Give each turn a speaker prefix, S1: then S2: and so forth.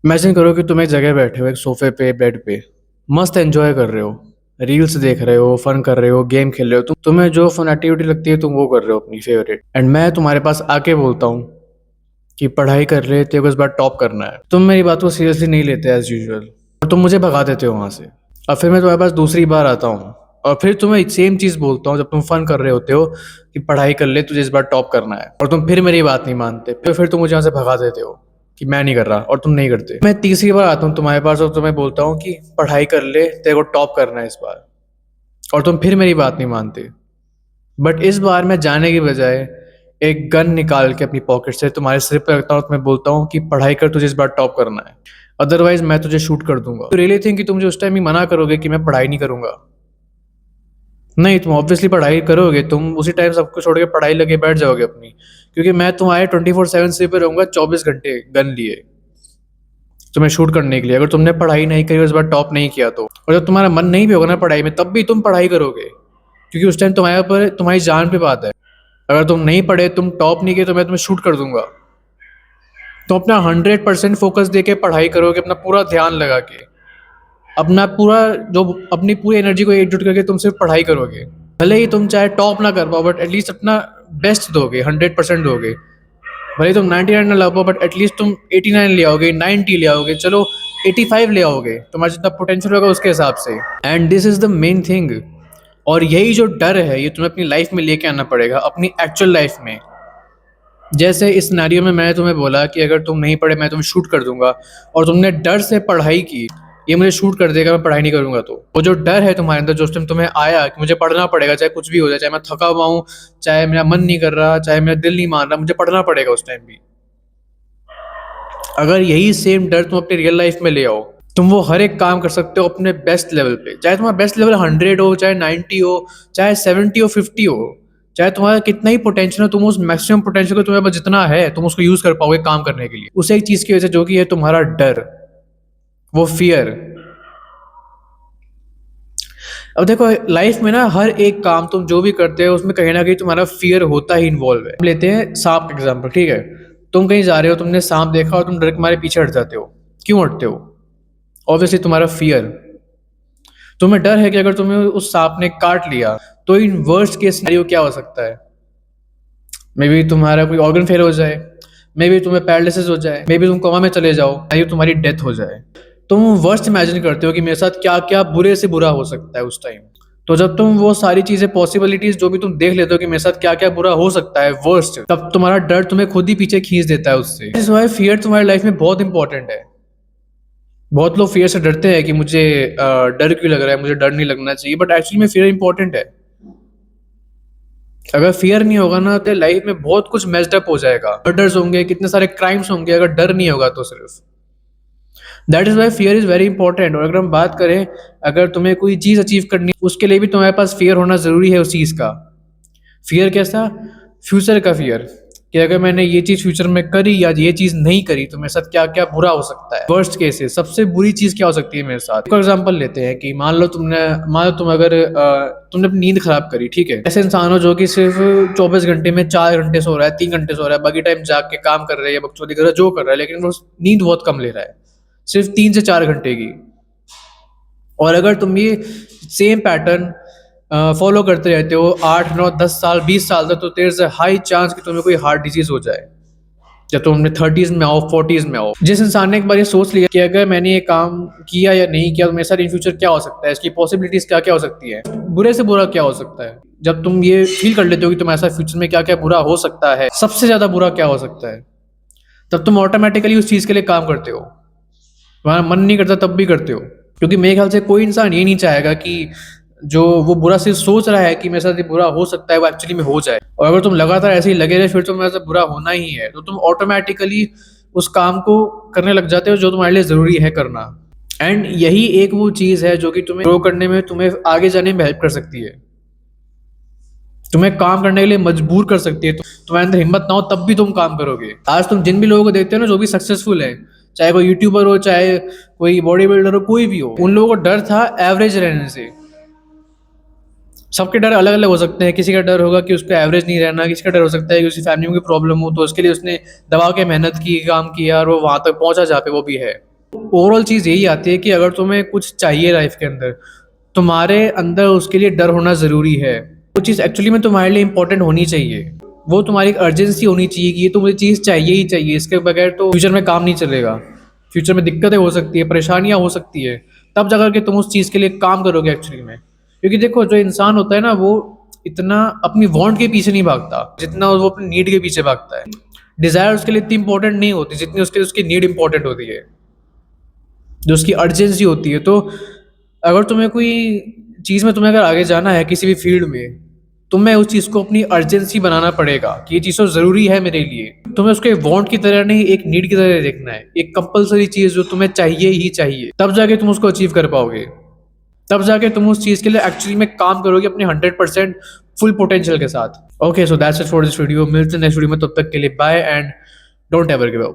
S1: Imagine करो कि तुम एक जगह बैठे हो, एक सोफे पे, बेड पे, मस्त एंजॉय कर रहे हो, रील्स देख रहे हो, फन कर रहे हो, गेम खेल रहे हो। तुम्हें जो फन एक्टिविटी लगती है तुम वो कर रहे हो अपनी फेवरेट, एंड मैं तुम्हारे पास आके बोलता हूँ कि पढ़ाई कर रहे थे, इस बार टॉप करना है। तुम मेरी बात को सीरियसली नहीं लेते एज यूजुअल, और तुम मुझे भगा देते हो वहां से। और फिर मैं तुम्हारे पास दूसरी बार आता हूँ और फिर तुम्हें सेम चीज बोलता हूँ जब तुम फन कर रहे होते हो कि पढ़ाई कर ले, तुझे इस बार टॉप करना है, और तुम फिर मेरी बात नहीं मानते। फिर तुम मुझे यहाँ से भगा देते हो कि मैं नहीं कर रहा, और तुम नहीं करते। मैं तीसरी बार आता हूँ तुम्हारे पास और तुम्हें बोलता हूँ कि पढ़ाई कर ले, तेरे को टॉप करना है इस बार, और तुम फिर मेरी बात नहीं मानते। बट इस बार मैं जाने की बजाय एक गन निकाल के अपनी पॉकेट से तुम्हारे सिर पर रखता हूँ और तुम्हें बोलता हूँ कि पढ़ाई कर, तुझे इस बार टॉप करना है, अदरवाइज मैं तुझे शूट कर दूंगा। तो रियली थिंक कि तुम मुझे उस टाइम ही मना करोगे कि मैं पढ़ाई नहीं करूंगा? नहीं, तुम ऑब्वियसली पढ़ाई करोगे। तुम उसी टाइम सब कुछ छोड़ के पढ़ाई लगे बैठ जाओगे अपनी, क्योंकि मैं तुम्हारे 24/7 से पे रहूंगा, 24 घंटे गन लिए तुम्हें शूट करने के लिए। अगर तुमने पढ़ाई नहीं करी, इस बार टॉप नहीं किया तो, और जब तुम्हारा मन नहीं भी होगा ना पढ़ाई में, तब भी तुम पढ़ाई करोगे, क्योंकि उस टाइम तुम्हारे ऊपर तुम्हारी जान पे बात है। अगर तुम नहीं पढ़े, तुम टॉप नहीं किए, तो मैं तुम्हें शूट कर दूंगा। तुम अपना 100% फोकस दे के पढ़ाई करोगे, अपना पूरा ध्यान लगा के, अपना पूरा जो अपनी पूरी एनर्जी को एकजुट करके तुम सिर्फ पढ़ाई करोगे। भले ही तुम चाहे टॉप ना कर पाओ, बट एटलीस्ट अपना बेस्ट दोगे, 100% दोगे। भले ही तुम 99 ना ला पाओ, बट एटलीस्ट तुम 89 ले आओगे, 90 ले आओगे, चलो 85 ले आओगे, तुम्हारा जितना पोटेंशियल होगा उसके हिसाब से। And this is the main thing. और यही जो डर है, ये तुम्हें अपनी लाइफ में लेके आना पड़ेगा, अपनी एक्चुअल लाइफ में। जैसे इस सिनेरियो में मैंने तुम्हें बोला कि अगर तुम नहीं पढ़े मैं तुम्हें शूट कर दूंगा, और तुमने डर से पढ़ाई की, ये मुझे शूट कर देगा, मैं पढ़ाई नहीं करूंगा। तो वो जो डर है तुम्हारे अंदर, जो उस टाइम तुम्हें आया कि मुझे पढ़ना पड़ेगा, चाहे कुछ भी हो जाए, चाहे मैं थका हुआ हूँ, चाहे मेरा मन नहीं कर रहा, चाहे मेरा दिल नहीं मान रहा, मुझे पढ़ना पड़ेगा उस टाइम भी। अगर यही सेम डर तुम अपनी रियल लाइफ में ले आओ, तुम वो हर एक काम कर सकते हो अपने बेस्ट लेवल पे। चाहे तुम्हारा बेस्ट लेवल 100 हो, चाहे 90 हो, चाहे 70 हो, 50 हो, चाहे तुम्हारा कितना ही पोटेंशियल हो, तुम उस मैक्सिमम पोटेंशियल को तुम्हारे पास जितना है तुम उसको यूज कर पाओगे काम करने के लिए, उस एक चीज की वजह से, जो कि है तुम्हारा डर, वो फियर। अब देखो, लाइफ में ना हर एक काम तुम जो भी करते हो उसमें कहीं ना कहीं तुम्हारा फियर होता ही इन्वॉल्व है। लेते हैं सांप एग्जाम्पल, ठीक है? तुम कहीं जा रहे हो, तुमने सांप देखा और तुम डर के मारे पीछे हट जाते हो। क्यों हटते हो? ऑब्वियसली तुम्हारा फियर। तुम्हें डर है कि अगर तुम्हें उस सांप ने काट लिया तो इन वर्स्ट केस सिनेरियो क्या हो सकता है? मे बी तुम्हारा कोई ऑर्गन फेल हो जाए, मे बी तुम्हें पैरालिसिस हो जाए, मे बी तुम कोमा में चले जाओ, या तुम्हारी डेथ हो जाए। तुम वर्स्ट इमेजिन करते हो कि मेरे साथ क्या क्या बुरे से बुरा हो सकता है उस टाइम। तो जब तुम वो सारी चीजें, पॉसिबिलिटीज जो भी तुम देख लेते हो कि मेरे साथ क्या क्या बुरा हो सकता है वर्स्ट, तब तुम्हारा डर तुम्हें खुद ही पीछे खींच देता है उससे। इस वाई फियर तुम्हारी लाइफ में बहुत इंपॉर्टेंट है। बहुत लोग फियर से डरते हैं कि मुझे डर क्यों लग रहा है, मुझे डर नहीं लगना चाहिए, बट एक्चुअली में फियर इंपॉर्टेंट है। अगर फियर नहीं होगा ना तो लाइफ में बहुत कुछ मेस्ड अप हो जाएगा, मर्डर्स होंगे, कितने सारे क्राइम्स होंगे, अगर डर नहीं होगा तो सिर्फ। That is why fear is very important. और अगर हम बात करें, अगर तुम्हें कोई चीज अचीव करनी है, उसके लिए भी तुम्हारे पास फियर होना जरूरी है उस चीज का। फियर कैसा? फ्यूचर का फियर, कि अगर मैंने ये चीज फ्यूचर में करी या ये चीज नहीं करी तो मेरे साथ क्या क्या बुरा हो सकता है। वर्स्ट केसेस, सबसे बुरी चीज क्या हो सकती है मेरे साथ। फॉर एग्जांपल लेते हैं कि मान लो तुम अगर तुमने अपनी नींद खराब करी, ठीक है? ऐसे इंसान हो जो कि सिर्फ 24 घंटे में 4 घंटे सो रहा है, 3 घंटे सो रहा है, बाकी टाइम जाग के काम कर रहा है या बकचोदी कर रहा है, जो कर रहा है, लेकिन वो नींद बहुत कम ले रहा है, सिर्फ 3 से 4 घंटे की। और अगर तुम ये सेम पैटर्न फॉलो करते रहते हो 8 9 10 साल 20 साल तक, तो there is a high chance कि तुम्हें कोई हार्ट डिजीज हो जाए जब तुम अपने 30s में आओ, 40s में आओ। जिस इंसान ने एक बार ये सोच लिया कि अगर मैंने ये काम किया या नहीं किया तो मेरे साथ इन फ्यूचर क्या हो सकता है, इसकी पॉसिबिलिटीज क्या क्या हो सकती है, बुरे से बुरा क्या हो सकता है, जब तुम ये फील कर लेते हो कि तुम्हारे साथ फ्यूचर में क्या क्या बुरा हो सकता है, सबसे ज्यादा बुरा क्या हो सकता है, तब तुम ऑटोमेटिकली उस चीज के लिए काम करते हो। तुम्हारा मन नहीं करता तब भी करते हो, क्योंकि मेरे ख्याल से कोई इंसान ये नहीं चाहेगा कि जो वो बुरा सिर्फ सोच रहा है कि मेरे साथ ये बुरा हो सकता है, वो एक्चुअली में हो जाए। और अगर तुम लगातार ऐसे ही लगे रहे फिर तो मेरे साथ बुरा होना ही है, तो तुम ऑटोमेटिकली उस काम को करने लग जाते हो जो तुम्हारे लिए जरूरी है करना। एंड यही एक वो चीज है जो कि तुम्हें ग्रो करने में, तुम्हें आगे जाने में हेल्प कर सकती है, तुम्हें काम करने के लिए मजबूर कर सकती है। तुम्हारे अंदर हिम्मत ना हो तब भी तुम काम करोगे। आज तुम जिन भी लोगों को देखते हो ना जो भी सक्सेसफुल है, चाहे कोई यूट्यूबर हो, चाहे कोई बॉडी बिल्डर हो, कोई भी हो, उन लोगों को डर था एवरेज रहने से। सबके डर अलग अलग हो सकते हैं। किसी का डर होगा कि उसको एवरेज नहीं रहना, किसी का डर हो सकता है कि उसकी फैमिली में कोई प्रॉब्लम हो तो उसके लिए उसने दबा के मेहनत की, काम किया और वो वहां तक पहुंचा जहाँ पे वो भी है। ओवरऑल चीज़ यही आती है कि अगर तुम्हें कुछ चाहिए लाइफ के अंदर, तुम्हारे अंदर उसके लिए डर होना ज़रूरी है। वो चीज़ एक्चुअली में तुम्हारे लिए इंपॉर्टेंट होनी चाहिए। वो तुम्हारी एक अर्जेंसी होनी चाहिए कि ये तो मुझे चीज़ चाहिए ही चाहिए, इसके बगैर तो फ्यूचर में काम नहीं चलेगा। फ्यूचर में दिक्कतें हो सकती है, परेशानियाँ हो सकती है, तब जा कर के तुम उस चीज़ के लिए काम करोगे एक्चुअली में। क्योंकि देखो, जो इंसान होता है ना, वो इतना अपनी वांट के पीछे नहीं भागता जितना वो अपनी नीड के पीछे भागता है। डिज़ायर उसके लिए इतनी इंपॉर्टेंट नहीं होती जितनी उसके उसकी नीड इंपॉर्टेंट होती है, जो उसकी अर्जेंसी होती है। तो अगर तुम्हें कोई चीज़ में तुम्हें अगर आगे जाना है किसी भी फील्ड में, तुम्हें उस चीज़ को अपनी अर्जेंसी बनाना पड़ेगा कि ये चीज़ तो ज़रूरी है मेरे लिए। तुम्हें उसको एक वांट की तरह नहीं, एक नीड की तरह देखना है, एक कंपलसरी चीज़ जो तुम्हें चाहिए ही चाहिए। तब जाके तुम उसको अचीव कर पाओगे, तब जाके तुम उस चीज़ के लिए एक्चुअली में काम करोगे अपने 100% फुल पोटेंशियल के साथ। Okay, so that's it for this video. मिलते हैं नेक्स्ट वीडियो में, तब तक के लिए bye and don't ever give up.